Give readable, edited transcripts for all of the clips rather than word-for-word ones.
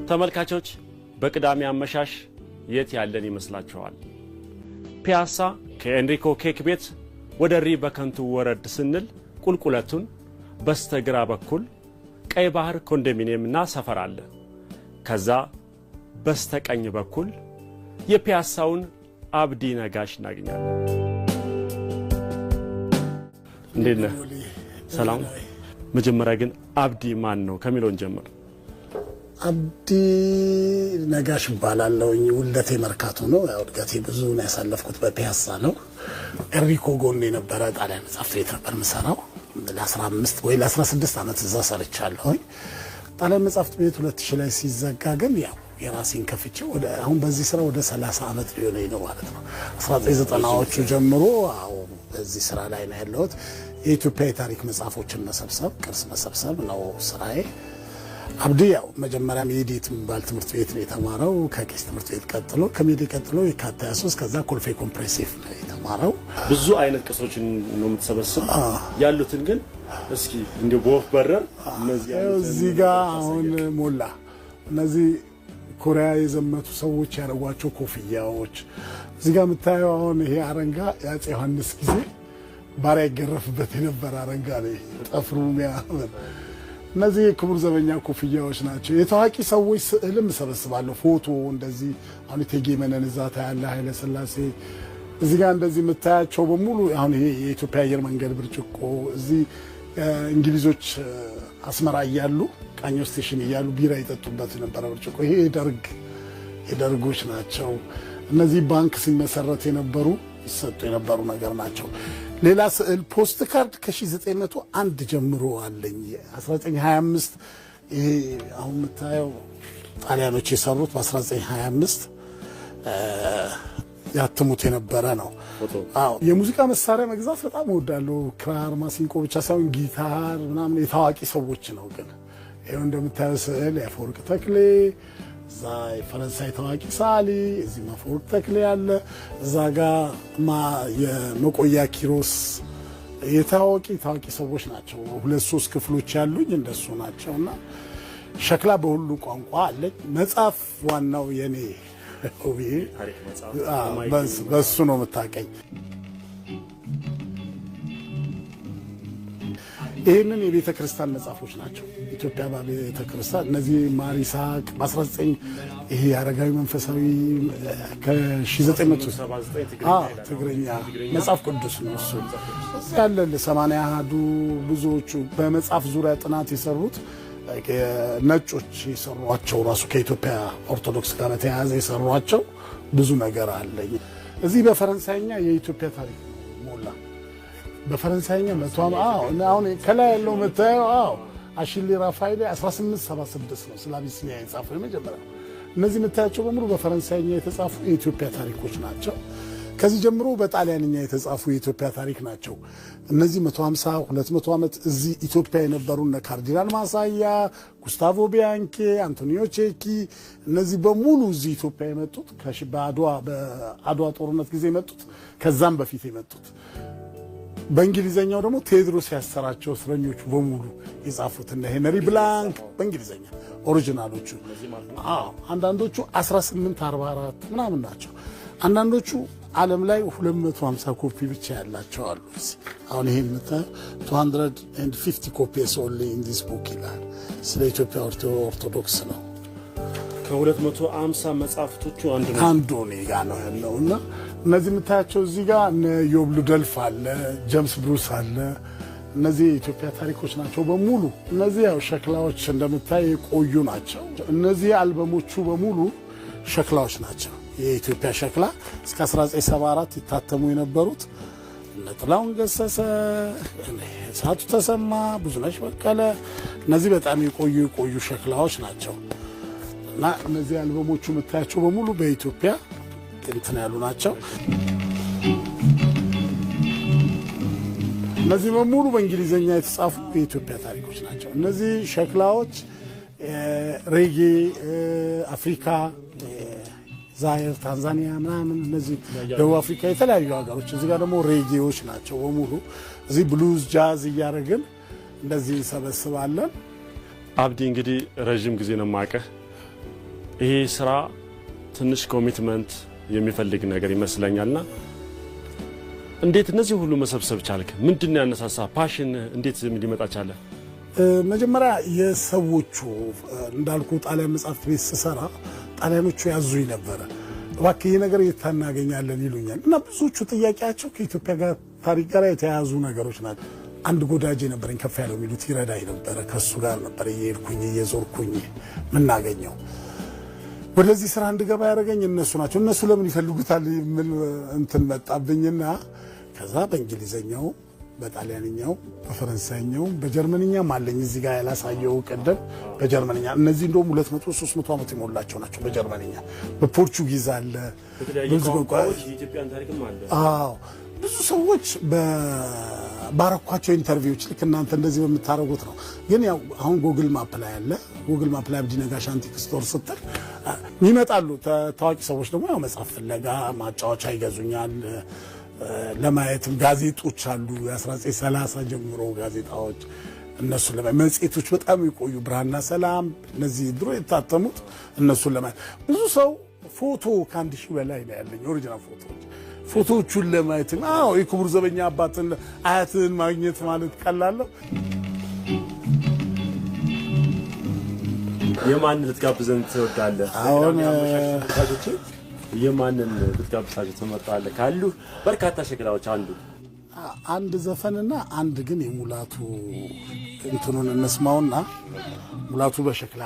ተመልካቾች በቅዳሜ አመሻሽ የት ያለን ይመስላችኋል? ፒያሳ ከኤንሪኮ ኬክ ቤት ወደ ሪበከንቱ ወረድ ስንል ቁልቁለቱን በስተግራ በኩል ቀይ ባህር ኮንዶሚኒየምና ሰፈር አለ። ከዛ በስተቀኝ በኩል የፒያሳውን አብዲ ነጋሽ እናገኛለን። እንዴት ነህ? ሰላም። መጀመሪያ ግን አብዲ ማን ነው ከሚለውን ጀምር። አብዲ ነጋሽ ባላለውኝ ውልደቴ መርካቶ ነው። ያው እድገቴ ብዙ ነው ያሳለፍኩት በፒያሳ ነው። ኤንሪኮ ጎን የነበረ ጣሊያን መጽሐፍት ቤት ነበር የምሰራው። ለ15 ወይ ለ16 ዓመት እዛ ሰርቻለሁ። ጣሊያን መጽሐፍት ቤት 2000 ላይ ሲዘጋ ግን ያው የራሴን ከፍቼ ወደ አሁን በዚህ ስራ ወደ 30 ዓመት ሊሆነኝ ነው ማለት ነው። 1990ዎቹ ጀምሮ አው በዚህ ስራ ላይ ነው ያለሁት። የኢትዮጵያ የታሪክ መጽሐፎችን መሰብሰብ፣ ቅርስ መሰብሰብ ነው ስራዬ። አብዲ ያው መጀመሪያ ሜዲት ባል ትምህርት ቤት ነው የተማረው። ከቄስ ትምህርት ቤት ቀጥሎ ከሜዲ ቀጥሎ የካታያሶስ ከዛ ኮልፌ ኮምፕሬሲቭ ነው የተማረው። ብዙ አይነት ቅርሶችን ነው የምትሰበስብ ያሉትን ግን እስኪ እንደ ቦፍ በረር እዚህ ጋር አሁን ሞላ እነዚህ ኮሪያ የዘመቱ ሰዎች ያደረጓቸው ኮፍያዎች እዚህ ጋር የምታየው አሁን ይሄ አረንጋ የአፄ ዮሐንስ ጊዜ ባሪያ ይገረፍበት የነበረ አረንጋ ነው። ጠፍሩ የሚያምር እነዚህ ክቡር ዘበኛ ኮፍያዎች ናቸው። የታዋቂ ሰዎች ስዕልም ሰበስባለሁ። ፎቶ እንደዚህ አሁን እቴጌ መነን እዛ ታያለህ፣ ኃይለ ሥላሴ እዚህ ጋር እንደዚህ የምታያቸው በሙሉ አሁን ይሄ የኢትዮጵያ አየር መንገድ ብርጭቆ እዚህ እንግሊዞች አስመራ እያሉ ቃኞ ስቴሽን እያሉ ቢራ ይጠጡበት የነበረ ብርጭቆ ይሄ የደርጎች ናቸው። እነዚህ ባንክ ሲመሰረት የነበሩ ይሰጡ የነበሩ ነገር ናቸው። ሌላ ስዕል ፖስት ካርድ ከ1901 ጀምሮ አለኝ። 1925 ይሄ አሁን የምታየው ጣሊያኖች የሰሩት በ1925 ያተሙት የነበረ ነው። አዎ የሙዚቃ መሳሪያ መግዛት በጣም እወዳለሁ። ክራር፣ ማሲንቆ ብቻ ሳይሆን ጊታር ምናምን የታዋቂ ሰዎች ነው። ግን ይሄው እንደምታየው ስዕል የአፈወርቅ ተክሌ እዛ የፈረንሳይ ታዋቂ ሳሊ እዚህ አፈወርቅ ተክሌ ያለ እዛ ጋር የመቆያ ኪሮስ የታዋቂ ሰዎች ናቸው። 2-3 ክፍሎች ያሉኝ እንደሱ ናቸውና ሸክላ በሁሉ ቋንቋ አለኝ። መጽሐፍ ዋናው የኔ ሆቢዬ በሱ ነው የምታውቀኝ። ይህንን የቤተ ክርስቲያን መጽሐፎች ናቸው። ኢትዮጵያ ቤተ ክርስቲያን እነዚህ ማሪሳቅ በ19 ይሄ አረጋዊ መንፈሳዊ ከ1979 ትግርኛ መጽሐፍ ቅዱስ ነው እሱ ያለ 80 አሃዱ ብዙዎቹ በመጽሐፍ ዙሪያ ጥናት የሰሩት ነጮች የሰሯቸው ራሱ ከኢትዮጵያ ኦርቶዶክስ ጋር ተያያዘ የሰሯቸው ብዙ ነገር አለኝ። እዚህ በፈረንሳይኛ የኢትዮጵያ ታሪክ ሞላ በፈረንሳይኛ አሁን ከላይ ያለው መታየው አሺሊ ራፋኤል 1876 ነው ስላቢሲኒያ የጻፈው የመጀመሪያው። እነዚህ መታያቸው በሙሉ በፈረንሳይኛ የተጻፉ የኢትዮጵያ ታሪኮች ናቸው። ከዚህ ጀምሮ በጣሊያንኛ የተጻፉ የኢትዮጵያ ታሪክ ናቸው። እነዚህ 150-200 ዓመት እዚህ ኢትዮጵያ የነበሩና ካርዲናል ማሳያ፣ ጉስታቮ ቢያንኬ፣ አንቶኒዮ ቼኪ እነዚህ በሙሉ እዚህ ኢትዮጵያ የመጡት በአድዋ ጦርነት ጊዜ የመጡት ከዛም በፊት የመጡት በእንግሊዘኛው ደግሞ ቴዎድሮስ ያሰራቸው እስረኞቹ በሙሉ የጻፉት እና ሄነሪ ብላንክ በእንግሊዘኛ ኦሪጂናሎቹ አንዳንዶቹ 1844 ምናምን ናቸው። አንዳንዶቹ ዓለም ላይ 250 ኮፒ ብቻ ያላቸው አሉ። አሁን ይሄን 250 copies only in this book ይላል። ስለ ኢትዮጵያ ኦርቶዶክስ ነው። ከ250 መጽሐፍቶቹ አንዱ ነው ያለውና እነዚህ የምታያቸው እዚህ ጋር ዮብ ሉደልፍ አለ፣ ጄምስ ብሩስ አለ። እነዚህ የኢትዮጵያ ታሪኮች ናቸው በሙሉ። እነዚህ ያው ሸክላዎች እንደምታይ የቆዩ ናቸው። እነዚህ አልበሞቹ በሙሉ ሸክላዎች ናቸው። የኢትዮጵያ ሸክላ እስከ 1974 ይታተሙ የነበሩት እነ ጥላሁን ገሰሰ፣ እሳቱ ተሰማ፣ ብዙነሽ በቀለ እነዚህ በጣም የቆዩ ሸክላዎች ናቸው እና እነዚህ አልበሞቹ የምታያቸው በሙሉ በኢትዮጵያ እንትን ያሉ ናቸው። እነዚህ በሙሉ በእንግሊዘኛ የተጻፉ የኢትዮጵያ ታሪኮች ናቸው። እነዚህ ሸክላዎች ሬጌ፣ አፍሪካ፣ ዛይር፣ ታንዛኒያ ምናምን እነዚህ ደቡብ አፍሪካ የተለያዩ ሀገሮች እዚህ ጋር ደግሞ ሬጌዎች ናቸው በሙሉ። እዚህ ብሉዝ ጃዝ እያደረግን እንደዚህ እንሰበስባለን። አብዲ እንግዲህ ረጅም ጊዜ ነው የማውቅህ። ይሄ ስራ ትንሽ ኮሚትመንት የሚፈልግ ነገር ይመስለኛልና እንዴት እነዚህ ሁሉ መሰብሰብ ቻልክ? ምንድነው ያነሳሳ? ፓሽን እንዴት ሊመጣ ቻለ? መጀመሪያ የሰዎቹ እንዳልኩ ጣሊያን መጽሐፍት ቤት ስሰራ ጣሊያኖቹ ያዙኝ ነበር። እባክህ ይሄ ነገር የታናገኛለን ይሉኛል እና ብዙዎቹ ጥያቄያቸው ከኢትዮጵያ ጋር ታሪክ ጋር የተያያዙ ነገሮች ናቸው። አንድ ጎዳጄ ነበረኝ ከፍ ያለው የሚሉት ይረዳኝ ነበር። ከሱ ጋር ነበር እየሄድኩኝ እየዞርኩኝ ምናገኘው። ወደዚህ ስራ እንድገባ ያደረገኝ እነሱ ናቸው። እነሱ ለምን ይፈልጉታል ምን እንትን መጣብኝና ከዛ በእንግሊዘኛው፣ በጣሊያንኛው፣ በፈረንሳይኛው፣ በጀርመንኛም አለኝ እዚህ ጋር ያላሳየው ቀደም በጀርመንኛ እነዚህ እንደውም 200 300 ዓመት ይሞላቸው ናቸው። በጀርመንኛ በፖርቹጊዝ አለ ብዙ ቋንቋዎች የኢትዮጵያን ታሪክም አለ። አዎ ብዙ ሰዎች ባረኳቸው ኢንተርቪዎች ልክ እናንተ እንደዚህ በምታረጉት ነው። ግን ያው አሁን ጉግል ማፕ ላይ አለ። ጉግል ማፕ ላይ አብዲ ነጋሽ አንቲክ ስቶር ስትል ይመጣሉ። ታዋቂ ሰዎች ደግሞ ያው መጽሐፍ ፍለጋ ማጫወቻ ይገዙኛል። ለማየትም ጋዜጦች አሉ የ1930 ጀምሮ ጋዜጣዎች እነሱ መጽሔቶች በጣም ይቆዩ ብርሃንና ሰላም እነዚህ ድሮ የታተሙት እነሱ ለማየት ብዙ ሰው ፎቶ ከአንድ ሺህ በላይ ነው ያለኝ ኦሪጂናል ፎቶዎቹን ለማየት አዎ የክቡር ዘበኛ አባትን አያትን ማግኘት ማለት ቀላል ነው። የማንን ልትጋብዘን ትወዳለህ? አሁን የማንን ልትጋብዛቸው ትመርጣለህ? ካሉ በርካታ ሸክላዎች አንድ ዘፈንና አንድ ግን የሙላቱ እንትኑን እንስማውና ሙላቱ በሸክላ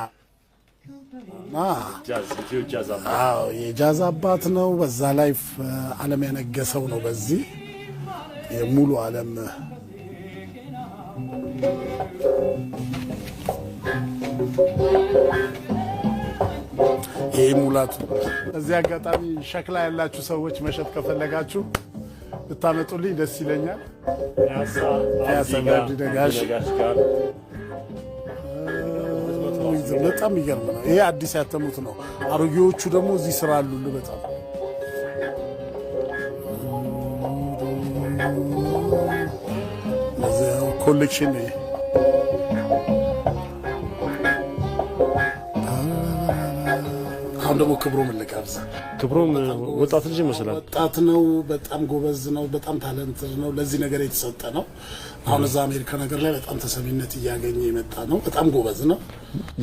የጃዝ አባት ነው። በዛ ላይ ዓለም ያነገሰው ነው። በዚህ የሙሉ ዓለም ሙላቱ እዚህ አጋጣሚ ሸክላ ያላችሁ ሰዎች መሸጥ ከፈለጋችሁ ብታመጡልኝ ደስ ይለኛል። አብዲ ነጋሽ በጣም ይገርም ነው። ይሄ አዲስ ያተሙት ነው። አሮጌዎቹ ደግሞ እዚህ ስራ አሉ። በጣም ኮሌክሽን ነው። አሁን ደግሞ ክብሮም ልጋብዝ። ክብሮም ወጣት ልጅ ይመስላል። ወጣት ነው። በጣም ጎበዝ ነው። በጣም ታለንት ነው። ለዚህ ነገር የተሰጠ ነው። አሁን እዛ አሜሪካ ነገር ላይ በጣም ተሰሚነት እያገኘ የመጣ ነው። በጣም ጎበዝ ነው።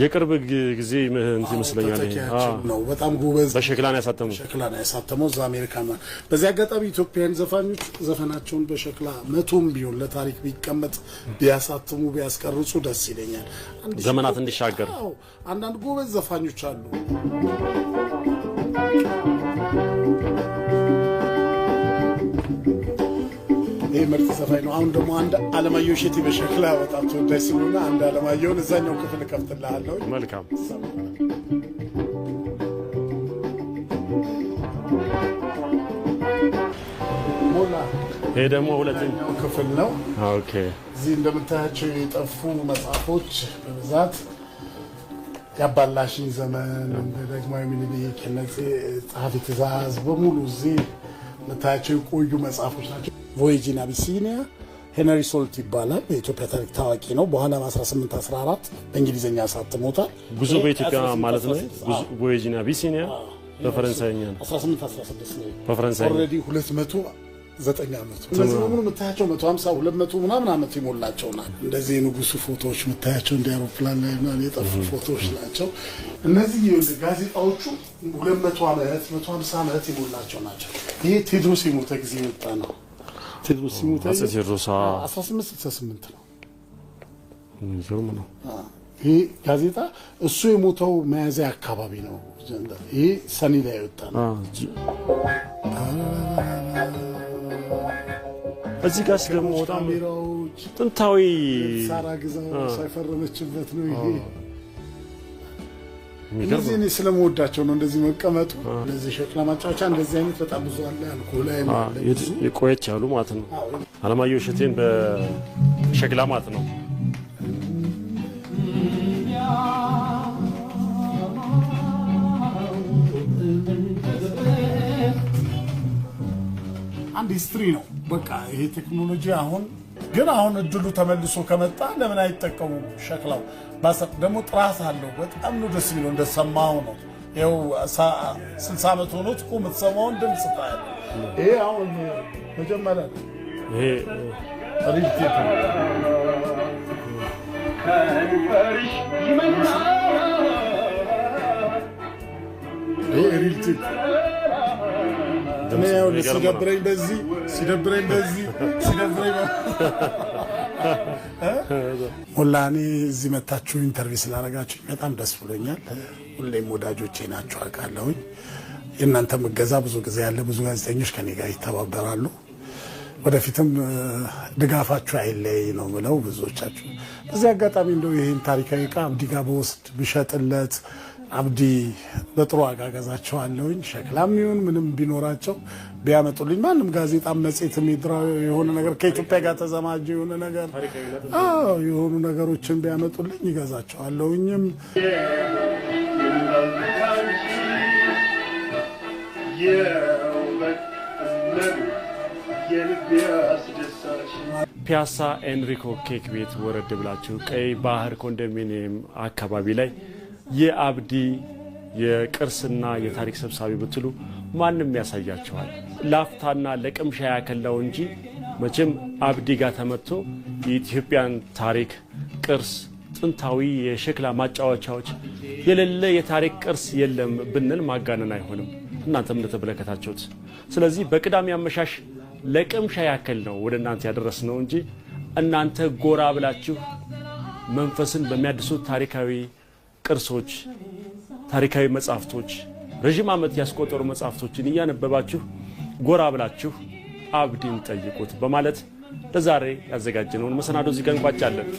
የቅርብ ጊዜ ይመስለኛል ነው። በጣም ጎበዝ በሸክላ ነው ያሳተመው እዛ አሜሪካ ነው። በዚህ አጋጣሚ ኢትዮጵያን ዘፋኞች ዘፈናቸውን በሸክላ መቶም ቢሆን ለታሪክ ቢቀመጥ ቢያሳትሙ ቢያስቀርጹ ደስ ይለኛል። ዘመናት እንዲሻገር አንዳንድ ጎበዝ ዘፋኞች አሉ። ይሄ ምርጥ ዘፋኝ ነው። አሁን ደግሞ አንድ አለማየሁ እሸቴ በሸክላ ወጣቱ ደስ ይሉና አንድ አለማየሁን እዛኛው ክፍል ከፍትልሃለሁ። መልካም ሞላ። ይሄ ደግሞ ሁለተኛው ክፍል ነው። ኦኬ። እዚህ እንደምታያቸው የጠፉ መጽሐፎች በብዛት ያባላሽኝ ዘመን ዳግማዊ ምኒልክ እነዚህ ጸሐፊ ትእዛዝ በሙሉ እዚህ የምታያቸው የቆዩ መጽሐፎች ናቸው። ቮዬጅ ኢን አቢሲኒያ ሄንሪ ሶልት ይባላል። በኢትዮጵያ ታሪክ ታዋቂ ነው። በኋላ 1814 በእንግሊዝኛ አሳትሞታል። ጉዞ በኢትዮጵያ ማለት ነው። ቮዬጅ ኢን አቢሲኒያ በፈረንሳይኛ ነው። 1816 ነው በፈረንሳይኛ ኦልሬዲ 209 ዓመት። እነዚህ በሙሉ የምታያቸው 150 200 ምናምን ዓመት ይሞላቸውና እንደዚህ የንጉሱ ፎቶዎች የምታያቸው እንደ አውሮፕላን ላይ ምናምን የጠፉ ፎቶዎች ናቸው። እነዚህ ጋዜጣዎቹ 200 ዓመት 150 ዓመት ይሞላቸው ናቸው። ይሄ ቴዎድሮስ የሞተ ጊዜ የወጣ ነው። ቴዎድሮስ ሲሞት 1868 ነው። ይገርም ነው። ይሄ ጋዜጣ እሱ የሞተው ሚያዝያ አካባቢ ነው። ይሄ ሰኔ ላይ የወጣ ነው። እዚህ ጋር ደግሞ በጣም ጥንታዊ ሳራ ግዛው ሳይፈረመችበት ነው። ይሄ እንደዚህ እኔ ስለምወዳቸው ነው እንደዚህ መቀመጡ። እንደዚህ ሸክላ ማጫወቻ እንደዚህ አይነት በጣም ብዙ አለ። አልኮል ላይ ማለት የቆየች ያሉ ማለት ነው። አለማየሁ እሸቴን በሸክላ ማለት ነው። አንድ ሂስትሪ ነው። በቃ ይሄ ቴክኖሎጂ አሁን እድሉ ተመልሶ ከመጣ ለምን አይጠቀሙም? ሸክላው ደግሞ ጥራት አለው። በጣም ነው ደስ የሚለው። እንደሰማው ነው ይኸው 60 ዓመት ሆኖት እኮ የምትሰማውን ድምፅ ታያለ። ይሄ አሁን መጀመሪያ ይሄ ሪልቴት ይሄ ሪልቴት እኔ ያው ሲደብረኝ በዚህ ሲደብረኝ በዚህ ሲደብረኝ ሞላኔ እዚህ መታችሁ ኢንተርቪው ስላደረጋችሁ በጣም ደስ ብሎኛል። ሁሌም ወዳጆቼ ናችሁ አውቃለሁኝ። የእናንተ መገዛ ብዙ ጊዜ ያለ ብዙ ጋዜጠኞች ከኔ ጋር ይተባበራሉ። ወደፊትም ድጋፋችሁ አይለይ ነው ብለው ብዙዎቻችሁ በዚህ አጋጣሚ እንደው ይሄን ታሪካዊ ዕቃ አብዲ ጋር በወስድ ብሸጥለት አብዲ በጥሩ ዋጋ ገዛቸዋለሁኝ። ሸክላም ይሁን ምንም ቢኖራቸው ቢያመጡልኝ ማንም ጋዜጣ መጽሔት የሚድራው የሆነ ነገር ከኢትዮጵያ ጋር ተዘማጅ የሆነ ነገር የሆኑ ነገሮችን ቢያመጡልኝ ይገዛቸዋለሁኝም። ፒያሳ ኤንሪኮ ኬክ ቤት ወረድ ብላችሁ ቀይ ባህር ኮንዶሚኒየም አካባቢ ላይ የአብዲ የቅርስና የታሪክ ሰብሳቢ ብትሉ ማንም ያሳያቸዋል። ላፍታና ለቅምሻ ያከላው እንጂ መቼም አብዲ ጋር ተመጥቶ የኢትዮጵያን ታሪክ ቅርስ፣ ጥንታዊ የሸክላ ማጫወቻዎች የሌለ የታሪክ ቅርስ የለም ብንል ማጋነን አይሆንም። እናንተም እንደተመለከታችሁት። ስለዚህ በቅዳሜ አመሻሽ ለቅምሻ ያከል ነው ወደ እናንተ ያደረስነው እንጂ እናንተ ጎራ ብላችሁ መንፈስን በሚያድሱት ታሪካዊ ቅርሶች፣ ታሪካዊ መጻሕፍቶች፣ ረጅም ዓመት ያስቆጠሩ መጻሕፍቶችን እያነበባችሁ ጎራ ብላችሁ አብዲን ጠይቁት በማለት ለዛሬ ያዘጋጀነውን መሰናዶ እዚህ ጋር እንቋጫለን።